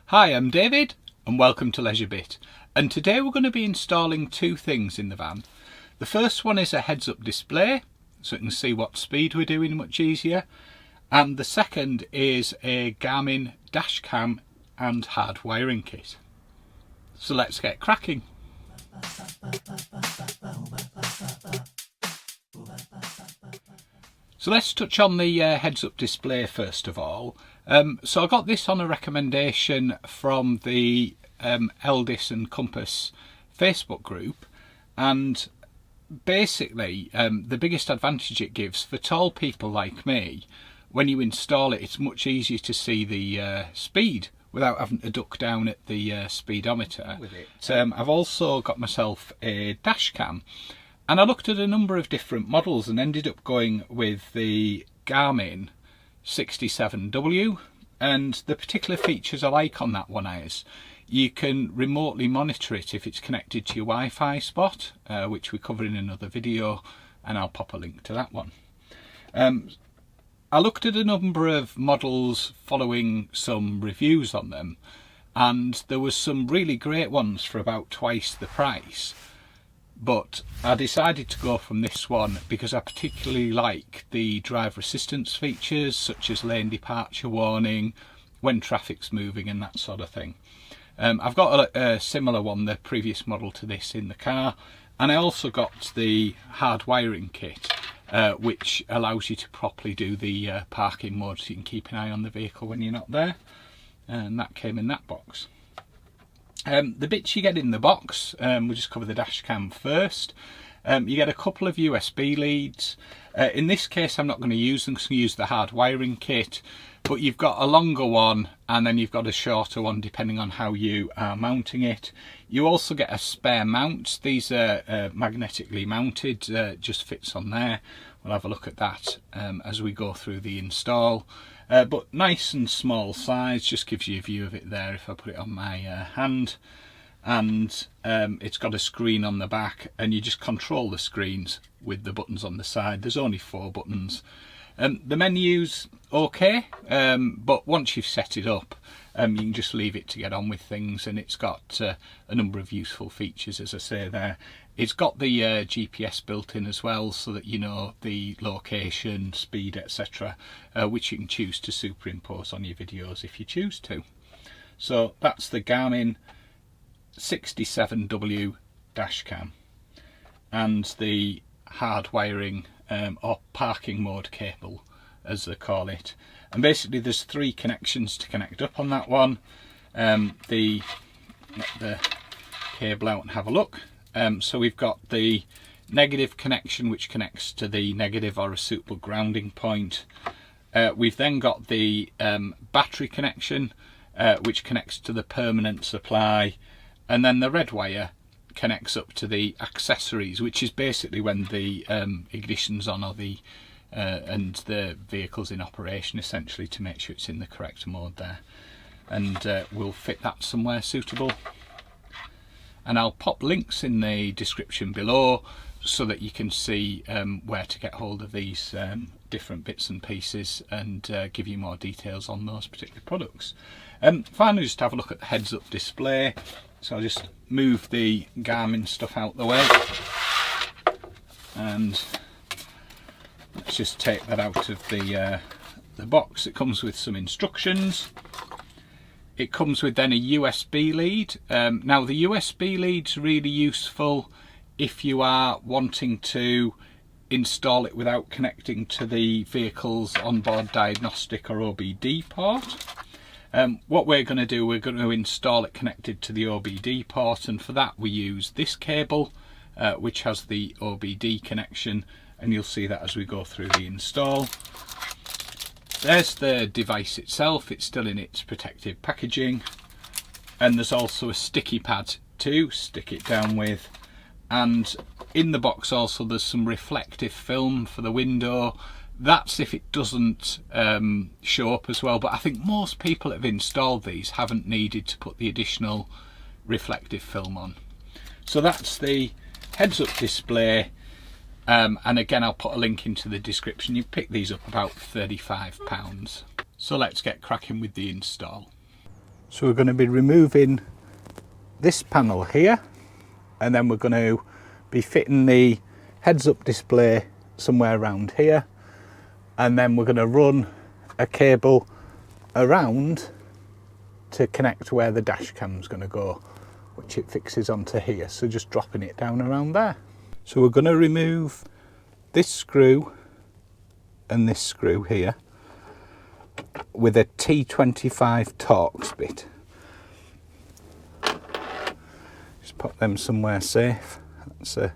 Hi, I'm David and welcome to Leisure Bit, and today we're going to be installing two things in the van. The first one is a heads-up display so you can see what speed we're doing much easier, and the second is a Garmin Dashcam and hardwiring kit. So let's get cracking. So let's touch on the heads-up display first of all. So I got this on a recommendation from the Elddis and Compass Facebook group, and basically the biggest advantage it gives for tall people like me, when you install it, it's much easier to see the speed without having to duck down at the speedometer with it. I've also got myself a dash cam, and I looked at a number of different models and ended up going with the Garmin 67W, and the particular features I like on that one is you can remotely monitor it if it's connected to your Wi-Fi spot, which we cover in another video, and I'll pop a link to that one. I looked at a number of models following some reviews on them, and there was some really great ones for about twice the price. But I decided to go from this one because I particularly like the driver assistance features, such as lane departure warning, when traffic's moving and that sort of thing. I've got a similar one, the previous model to this, in the car, and I also got the hardwiring kit, which allows you to properly do the parking mode so you can keep an eye on the vehicle when you're not there, and that came in that box. The bits you get in the box, we'll just cover the dash cam first. You get a couple of USB leads. In this case I'm not going to use them, because I use the hardwiring kit, but you've got a longer one and then you've got a shorter one depending on how you are mounting it. You also get a spare mount. These are magnetically mounted, just fits on there. We'll have a look at that as we go through the install. But nice and small size, just gives you a view of it there if I put it on my hand. And it's got a screen on the back, and you just control the screens with the buttons on the side. There's only 4 buttons. The menu's okay, but once you've set it up, you can just leave it to get on with things, and it's got a number of useful features, as I say there. It's got the GPS built in as well, so that you know the location, speed, etc., which you can choose to superimpose on your videos if you choose to. So that's the Garmin 67W dashcam and the hardwiring or parking mode cable, as they call it. And basically there's 3 connections to connect up on that one. Let the cable out and have a look. So we've got the negative connection, which connects to the negative or a suitable grounding point. We've then got the battery connection, which connects to the permanent supply, and then the red wire connects up to the accessories, which is basically when the ignition's on, or the and the vehicle's in operation, essentially, to make sure it's in the correct mode there. And we'll fit that somewhere suitable. And I'll pop links in the description below so that you can see where to get hold of these different bits and pieces, and give you more details on those particular products. Finally, just have a look at the heads-up display. So I'll just move the Garmin stuff out the way, and let's just take that out of the box. It comes with some instructions. It comes with then a USB lead. Now the USB lead's really useful if you are wanting to install it without connecting to the vehicle's onboard diagnostic or OBD port. What we're going to do, we're going to install it connected to the OBD port, and for that we use this cable, which has the OBD connection, and you'll see that as we go through the install. There's the device itself. It's still in its protective packaging, and there's also a sticky pad to stick it down with, and in the box also there's some reflective film for the window. That's if it doesn't show up as well, but I think most people that have installed these haven't needed to put the additional reflective film on. So that's the heads-up display. And again, I'll put a link into the description. You pick these up about £35. So let's get cracking with the install. So we're going to be removing this panel here, and then we're going to be fitting the heads-up display somewhere around here, and then we're going to run a cable around to connect where the dash cam's going to go, which it fixes onto here, so just dropping it down around there. So we're going to remove this screw and this screw here with a T25 Torx bit. Just put them somewhere safe. That's a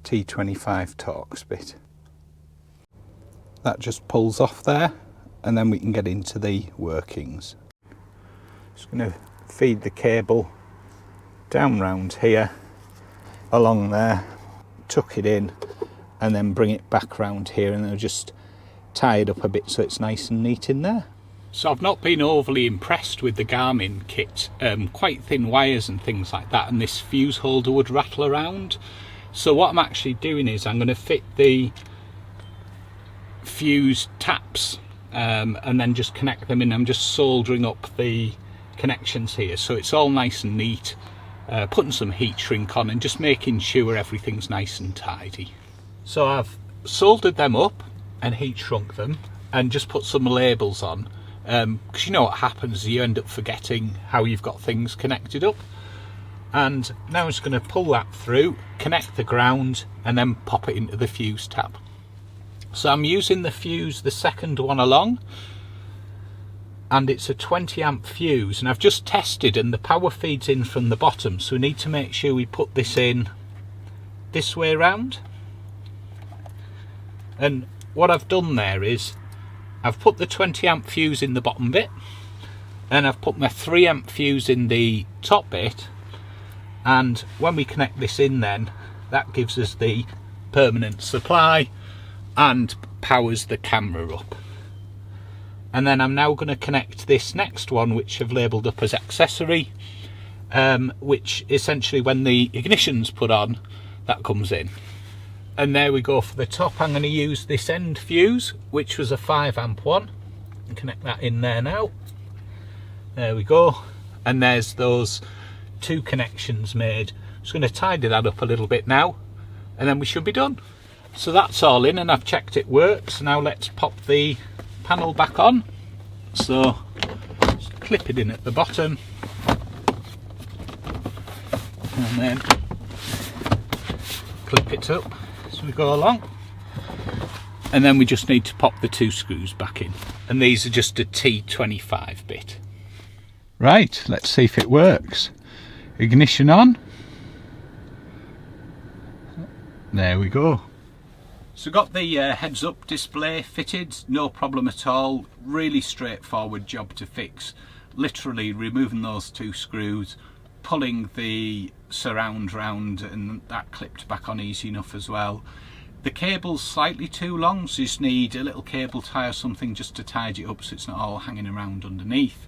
T25 Torx bit. That just pulls off there, and then we can get into the workings. Just going to feed the cable down round here, along there, tuck it in, and then bring it back round here, and then just tie it up a bit so it's nice and neat in there. So I've not been overly impressed with the Garmin kit, quite thin wires and things like that, and this fuse holder would rattle around. So what I'm actually doing is I'm going to fit the fuse taps and then just connect them in. I'm just soldering up the connections here so it's all nice and neat, putting some heat shrink on and just making sure everything's nice and tidy. So I've soldered them up and heat shrunk them and just put some labels on, because you know what happens, you end up forgetting how you've got things connected up. And now I'm just going to pull that through, connect the ground, and then pop it into the fuse tab. So I'm using the fuse, the second one along, and it's a 20 amp fuse, and I've just tested and the power feeds in from the bottom, so we need to make sure we put this in this way round. And what I've done there is I've put the 20 amp fuse in the bottom bit, and I've put my 3 amp fuse in the top bit, and when we connect this in, then that gives us the permanent supply and powers the camera up. And then I'm now going to connect this next one, which I've labelled up as accessory, which essentially when the ignition's put on, that comes in. And there we go for the top. I'm going to use this end fuse, which was a 5 amp one, and connect that in there now. There we go. And there's those 2 connections made. Just going to tidy that up a little bit now, and then we should be done. So that's all in, and I've checked it works. Now let's pop the panel back on. So just clip it in at the bottom, and then clip it up as we go along, and then we just need to pop the 2 screws back in, and these are just a T25 bit. Right, let's see if it works. Ignition on. There we go. So got the heads up display fitted, no problem at all. Really straightforward job to fix. Literally removing those 2 screws, pulling the surround round, and that clipped back on easy enough as well. The cable's slightly too long, so you just need a little cable tie or something just to tidy it up so it's not all hanging around underneath.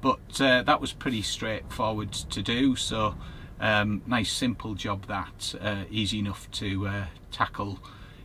But that was pretty straightforward to do, so nice simple job that, easy enough to tackle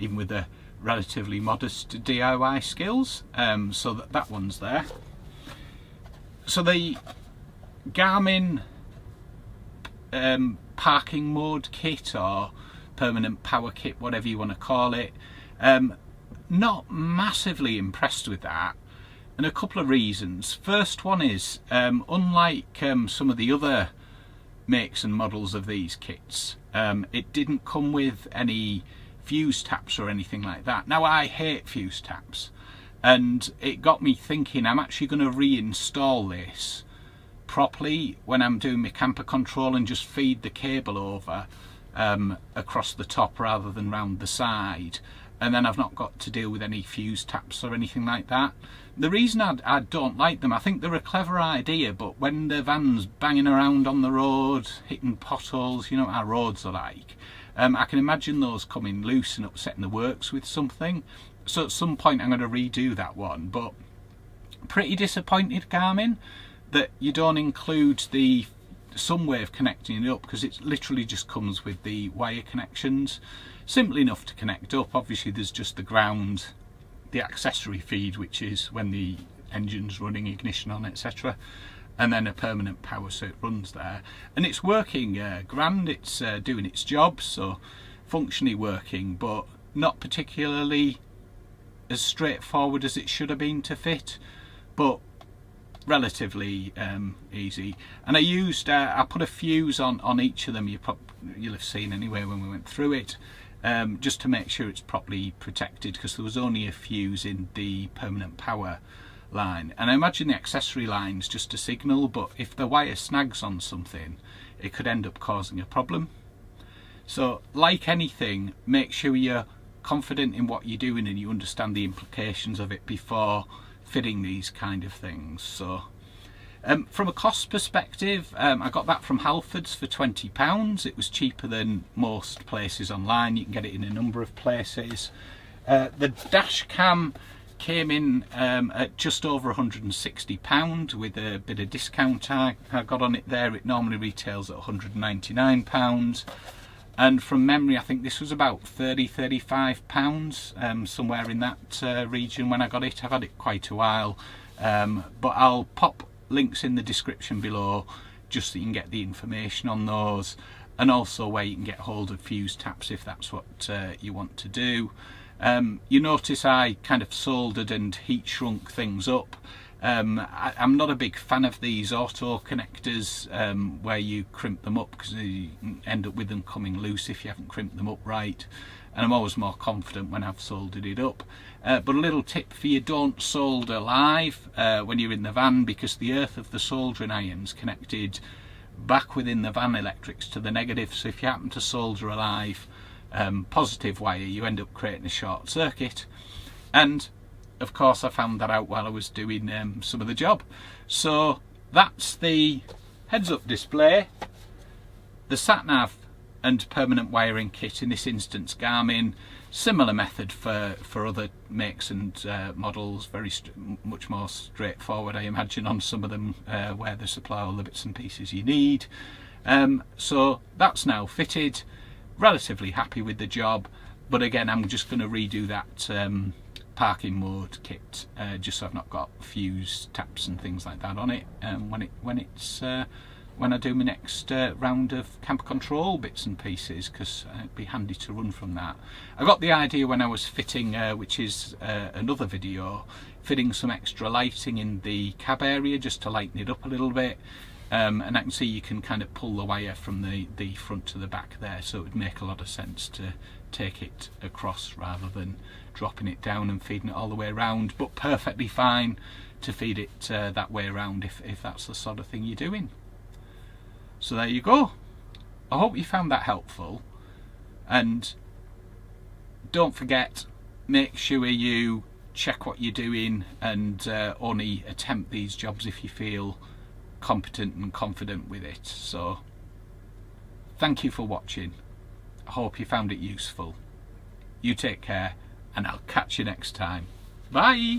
even with the relatively modest DIY skills. So that one's there. So the Garmin parking mode kit, or permanent power kit, whatever you want to call it, not massively impressed with that, and a couple of reasons. First one is, unlike some of the other makes and models of these kits, it didn't come with any fuse taps or anything like that. Now I hate fuse taps, and it got me thinking I'm actually going to reinstall this properly when I'm doing my camper control and just feed the cable over across the top rather than round the side, and then I've not got to deal with any fuse taps or anything like that. The reason I don't like them, I think they're a clever idea, but when the van's banging around on the road, hitting potholes, you know what our roads are like, I can imagine those coming loose and upsetting the works with something. So at some point I'm going to redo that one, but pretty disappointed, Garmin, that you don't include some way of connecting it up, because it literally just comes with the wire connections. Simple enough to connect up. Obviously there's just the ground, the accessory feed, which is when the engine's running, ignition on, etc. and then a permanent power so it runs there, and it's working grand. It's doing its job, so functionally working, but not particularly as straightforward as it should have been to fit, but relatively easy. And I used I put a fuse on each of them. You'll have seen anyway when we went through it, just to make sure it's properly protected, because there was only a fuse in the permanent power line, and I imagine the accessory line's just a signal, but if the wire snags on something it could end up causing a problem. So like anything, make sure you're confident in what you're doing and you understand the implications of it before fitting these kind of things. So from a cost perspective, I got that from Halfords for £20. It was cheaper than most places online. You can get it in a number of places. The dash cam came in at just over £160 with a bit of discount I got on it there. It normally retails at £199, and from memory I think this was about £30–35, somewhere in that region when I got it. I've had it quite a while, but I'll pop links in the description below just so you can get the information on those, and also where you can get hold of fuse taps if that's what you want to do. You notice I kind of soldered and heat shrunk things up. I'm not a big fan of these auto connectors where you crimp them up, because you end up with them coming loose if you haven't crimped them up right, and I'm always more confident when I've soldered it up. But a little tip for you: don't solder live when you're in the van, because the earth of the soldering iron's connected back within the van electrics to the negative, so if you happen to solder a live positive wire you end up creating a short circuit. And of course I found that out while I was doing some of the job. So that's the heads-up display, the sat nav and permanent wiring kit, in this instance Garmin. Similar method for other makes and models, much more straightforward I imagine on some of them, where they supply all the bits and pieces you need. So that's now fitted. Relatively happy with the job, but again I'm just going to redo that parking mode kit, just so I've not got fuse taps and things like that on it when I do my next round of camper control bits and pieces, because it'd be handy to run from that. I got the idea when I was fitting, which is another video, fitting some extra lighting in the cab area just to lighten it up a little bit. And I can see you can kind of pull the wire from the front to the back there, so it would make a lot of sense to take it across rather than dropping it down and feeding it all the way around, but perfectly fine to feed it that way around if that's the sort of thing you're doing. So there you go. I hope you found that helpful, and don't forget, make sure you check what you're doing and only attempt these jobs if you feel competent and confident with it. So thank you for watching. I hope you found it useful. You take care, and I'll catch you next time. Bye.